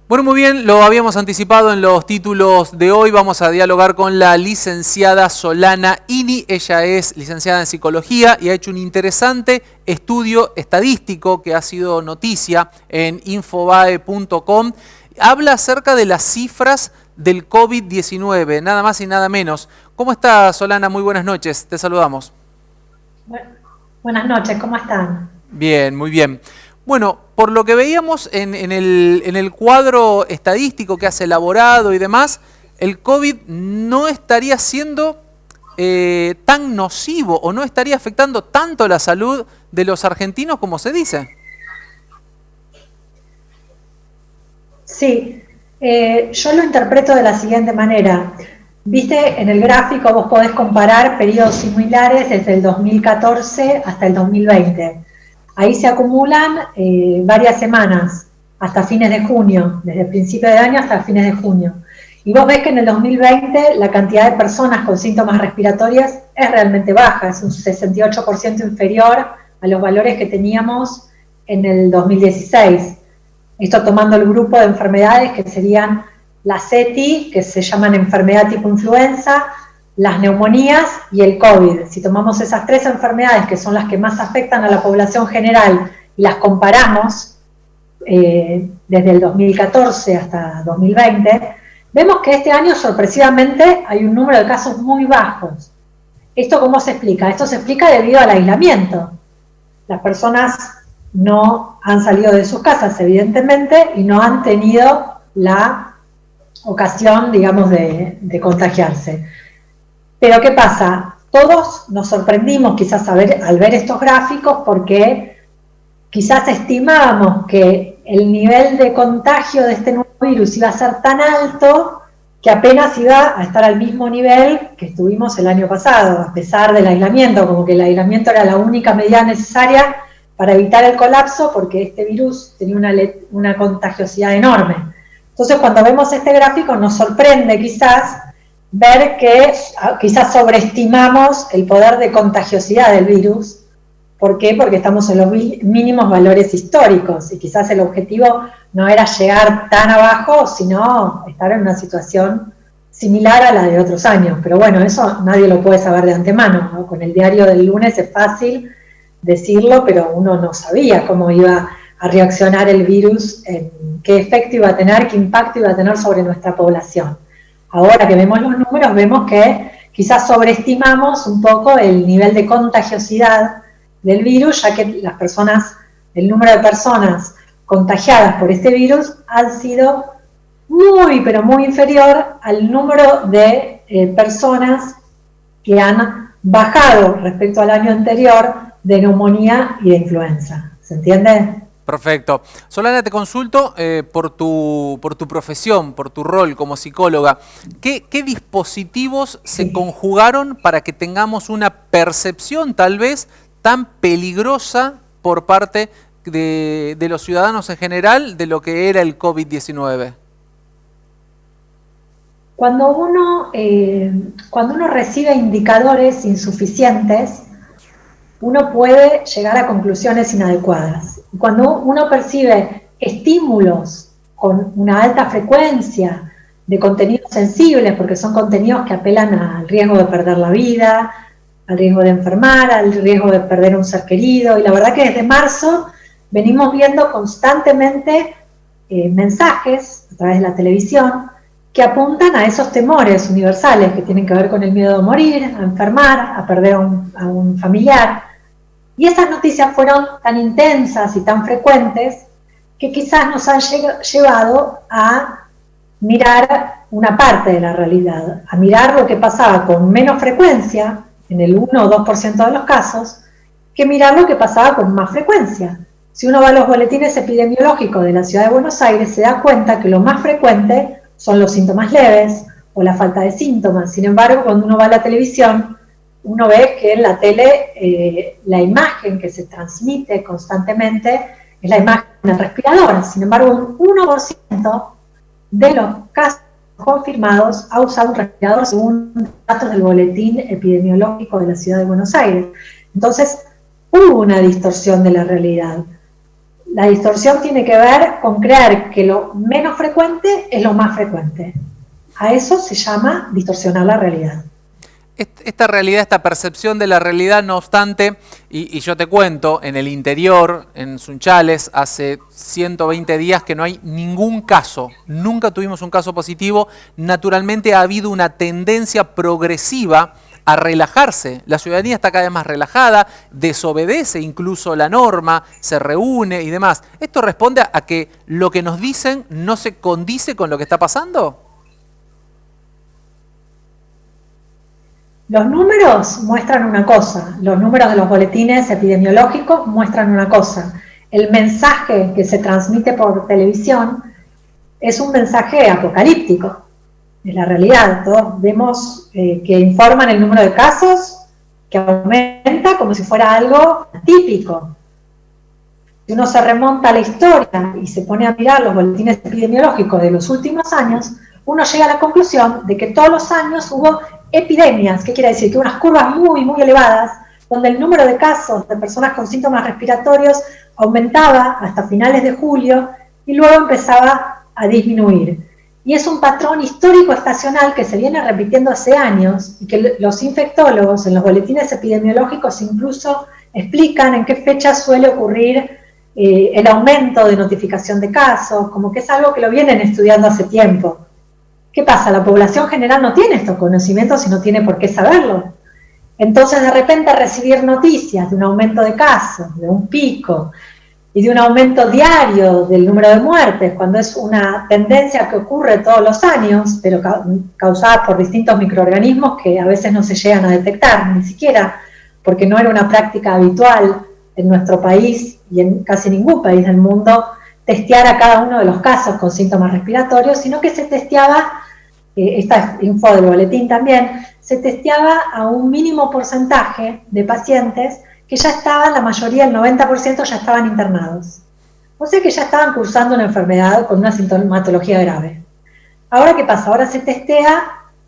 Bueno, muy bien, lo habíamos anticipado en los títulos de hoy. Vamos a dialogar con la licenciada Solana Ini. Ella es licenciada en Psicología y ha hecho un interesante estudio estadístico que ha sido noticia en infobae.com. Habla acerca de las cifras del COVID-19, nada más y nada menos. ¿Cómo está, Solana? Muy buenas noches, te saludamos. Buenas noches, ¿cómo están? Bien, muy bien. Bueno, por lo que veíamos en el cuadro estadístico que has elaborado y demás, el COVID no estaría siendo tan nocivo o no estaría afectando tanto la salud de los argentinos como se dice. Sí, yo lo interpreto de la siguiente manera. Viste, en el gráfico vos podés comparar periodos similares desde el 2014 hasta el 2020. Ahí se acumulan varias semanas, hasta fines de junio, desde el principio de año hasta fines de junio. Y vos ves que en el 2020 la cantidad de personas con síntomas respiratorios es realmente baja, es un 68% inferior a los valores que teníamos en el 2016. Esto tomando el grupo de enfermedades que serían las ETI, que se llaman enfermedad tipo influenza, las neumonías y el COVID. Si tomamos esas tres enfermedades, que son las que más afectan a la población general, y las comparamos desde el 2014 hasta 2020, vemos que este año sorpresivamente hay un número de casos muy bajos. ¿Esto cómo se explica? Esto se explica debido al aislamiento. Las personas no han salido de sus casas, evidentemente, y no han tenido la ocasión, digamos, de contagiarse. Pero ¿qué pasa? Todos nos sorprendimos quizás al ver estos gráficos porque quizás estimábamos que el nivel de contagio de este nuevo virus iba a ser tan alto que apenas iba a estar al mismo nivel que estuvimos el año pasado, a pesar del aislamiento, como que el aislamiento era la única medida necesaria para evitar el colapso porque este virus tenía una contagiosidad enorme. Entonces cuando vemos este gráfico nos sorprende quizás ver que quizás sobreestimamos el poder de contagiosidad del virus. ¿Por qué? Porque estamos en los mínimos valores históricos y quizás el objetivo no era llegar tan abajo, sino estar en una situación similar a la de otros años. Pero bueno, eso nadie lo puede saber de antemano, ¿no? Con el diario del lunes es fácil decirlo, pero uno no sabía cómo iba a reaccionar el virus, qué efecto iba a tener, qué impacto iba a tener sobre nuestra población. Ahora que vemos los números, vemos que quizás sobreestimamos un poco el nivel de contagiosidad del virus, ya que el número de personas contagiadas por este virus han sido muy, pero muy inferior al número de personas que han bajado respecto al año anterior de neumonía y de influenza. ¿Se entiende? Perfecto. Solana, te consulto por tu profesión, por tu rol como psicóloga. ¿Qué dispositivos se conjugaron para que tengamos una percepción tal vez tan peligrosa por parte de los ciudadanos en general de lo que era el COVID-19? Cuando uno recibe indicadores insuficientes, uno puede llegar a conclusiones inadecuadas. Cuando uno percibe estímulos con una alta frecuencia de contenidos sensibles, porque son contenidos que apelan al riesgo de perder la vida, al riesgo de enfermar, al riesgo de perder un ser querido, y la verdad que desde marzo venimos viendo constantemente mensajes a través de la televisión que apuntan a esos temores universales que tienen que ver con el miedo a morir, a enfermar, a perder a un familiar. Y esas noticias fueron tan intensas y tan frecuentes que quizás nos han llevado a mirar una parte de la realidad, a mirar lo que pasaba con menos frecuencia, en el 1 o 2% de los casos, que mirar lo que pasaba con más frecuencia. Si uno va a los boletines epidemiológicos de la Ciudad de Buenos Aires, se da cuenta que lo más frecuente son los síntomas leves o la falta de síntomas. Sin embargo, cuando uno va a la televisión, uno ve que en la tele la imagen que se transmite constantemente es la imagen del respirador. Sin embargo, un 1% de los casos confirmados ha usado un respirador según datos del boletín epidemiológico de la Ciudad de Buenos Aires. Entonces, hubo una distorsión de la realidad. La distorsión tiene que ver con creer que lo menos frecuente es lo más frecuente. A eso se llama distorsionar la realidad. Esta realidad, esta percepción de la realidad, no obstante, y yo te cuento, en el interior, en Sunchales, hace 120 días que no hay ningún caso, nunca tuvimos un caso positivo. Naturalmente ha habido una tendencia progresiva a relajarse. La ciudadanía está cada vez más relajada, desobedece incluso la norma, se reúne y demás. ¿Esto responde a que lo que nos dicen no se condice con lo que está pasando? Los números muestran una cosa, los números de los boletines epidemiológicos muestran una cosa. El mensaje que se transmite por televisión es un mensaje apocalíptico, es la realidad. Todos vemos que informan el número de casos, que aumenta como si fuera algo atípico. Si uno se remonta a la historia y se pone a mirar los boletines epidemiológicos de los últimos años, uno llega a la conclusión de que todos los años hubo epidemias. ¿Qué quiere decir? Que unas curvas muy, muy elevadas, donde el número de casos de personas con síntomas respiratorios aumentaba hasta finales de julio y luego empezaba a disminuir. Y es un patrón histórico estacional que se viene repitiendo hace años y que los infectólogos en los boletines epidemiológicos incluso explican en qué fecha suele ocurrir el aumento de notificación de casos, como que es algo que lo vienen estudiando hace tiempo. ¿Qué pasa? La población general no tiene estos conocimientos y no tiene por qué saberlo. Entonces, de repente, recibir noticias de un aumento de casos, de un pico, y de un aumento diario del número de muertes, cuando es una tendencia que ocurre todos los años, pero causada por distintos microorganismos que a veces no se llegan a detectar, ni siquiera porque no era una práctica habitual en nuestro país y en casi ningún país del mundo, testear a cada uno de los casos con síntomas respiratorios, sino que se testeaba, esta info del boletín también, se testeaba a un mínimo porcentaje de pacientes que ya estaban, la mayoría, el 90% ya estaban internados. O sea que ya estaban cursando una enfermedad con una sintomatología grave. Ahora, ¿qué pasa? Ahora se testea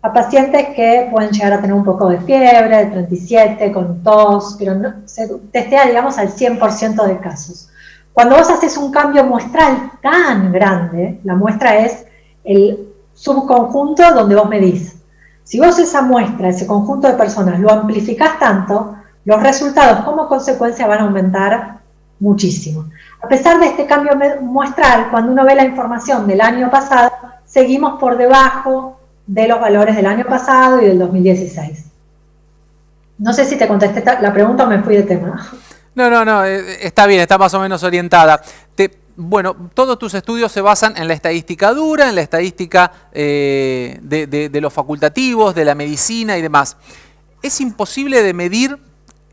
a pacientes que pueden llegar a tener un poco de fiebre, de 37, con tos, pero no, se testea, digamos, al 100% de casos. Cuando vos haces un cambio muestral tan grande, la muestra es el subconjunto donde vos medís. Si vos esa muestra, ese conjunto de personas, lo amplificás tanto, los resultados como consecuencia van a aumentar muchísimo. A pesar de este cambio muestral, cuando uno ve la información del año pasado, seguimos por debajo de los valores del año pasado y del 2016. No sé si te contesté la pregunta o me fui de tema. No, está bien, está más o menos orientada. Bueno, todos tus estudios se basan en la estadística dura, en la estadística de los facultativos, de la medicina y demás. Es imposible de medir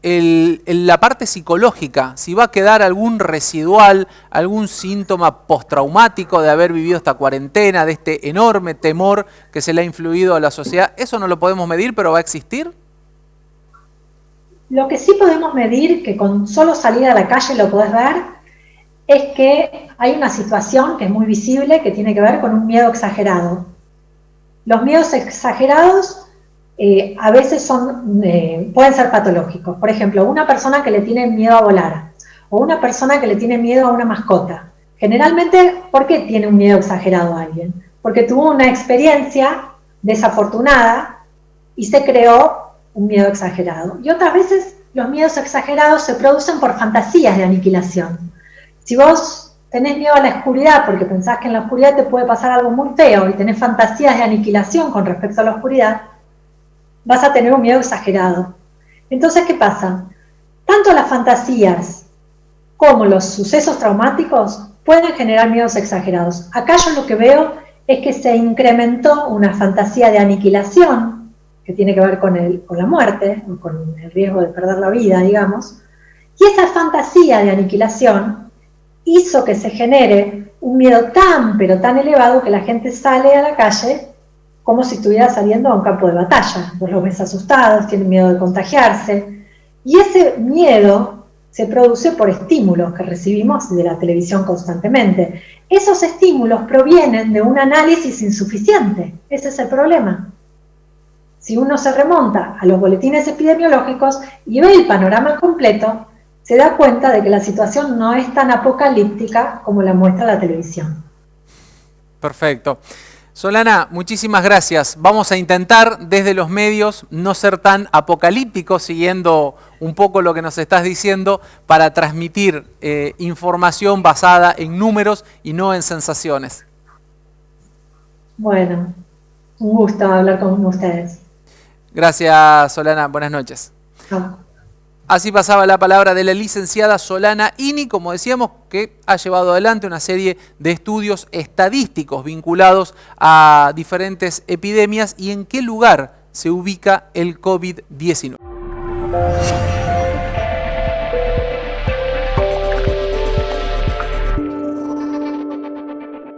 la parte psicológica, si va a quedar algún residual, algún síntoma postraumático de haber vivido esta cuarentena, de este enorme temor que se le ha influido a la sociedad. ¿Eso no lo podemos medir, pero va a existir? Lo que sí podemos medir, que con solo salir a la calle lo podés ver, es que hay una situación que es muy visible que tiene que ver con un miedo exagerado. Los miedos exagerados a veces pueden ser patológicos. Por ejemplo, una persona que le tiene miedo a volar o una persona que le tiene miedo a una mascota. Generalmente, ¿por qué tiene un miedo exagerado a alguien? Porque tuvo una experiencia desafortunada y se creó un miedo exagerado. Y otras veces los miedos exagerados se producen por fantasías de aniquilación. Si vos tenés miedo a la oscuridad porque pensás que en la oscuridad te puede pasar algo muy feo y tenés fantasías de aniquilación con respecto a la oscuridad, vas a tener un miedo exagerado. Entonces, ¿qué pasa? Tanto las fantasías como los sucesos traumáticos pueden generar miedos exagerados. Acá yo lo que veo es que se incrementó una fantasía de aniquilación, que tiene que ver con la muerte, o con el riesgo de perder la vida, digamos, y esa fantasía de aniquilación hizo que se genere un miedo tan, pero tan elevado que la gente sale a la calle como si estuviera saliendo a un campo de batalla. Vos los ves asustados, tienen miedo de contagiarse, y ese miedo se produce por estímulos que recibimos de la televisión constantemente. Esos estímulos provienen de un análisis insuficiente. Ese es el problema. Si uno se remonta a los boletines epidemiológicos y ve el panorama completo, se da cuenta de que la situación no es tan apocalíptica como la muestra la televisión. Perfecto. Solana, muchísimas gracias. Vamos a intentar desde los medios no ser tan apocalípticos, siguiendo un poco lo que nos estás diciendo, para transmitir información basada en números y no en sensaciones. Bueno, un gusto hablar con ustedes. Gracias, Solana. Buenas noches. Chao. Así pasaba la palabra de la licenciada Solana Ini, como decíamos, que ha llevado adelante una serie de estudios estadísticos vinculados a diferentes epidemias y en qué lugar se ubica el COVID-19.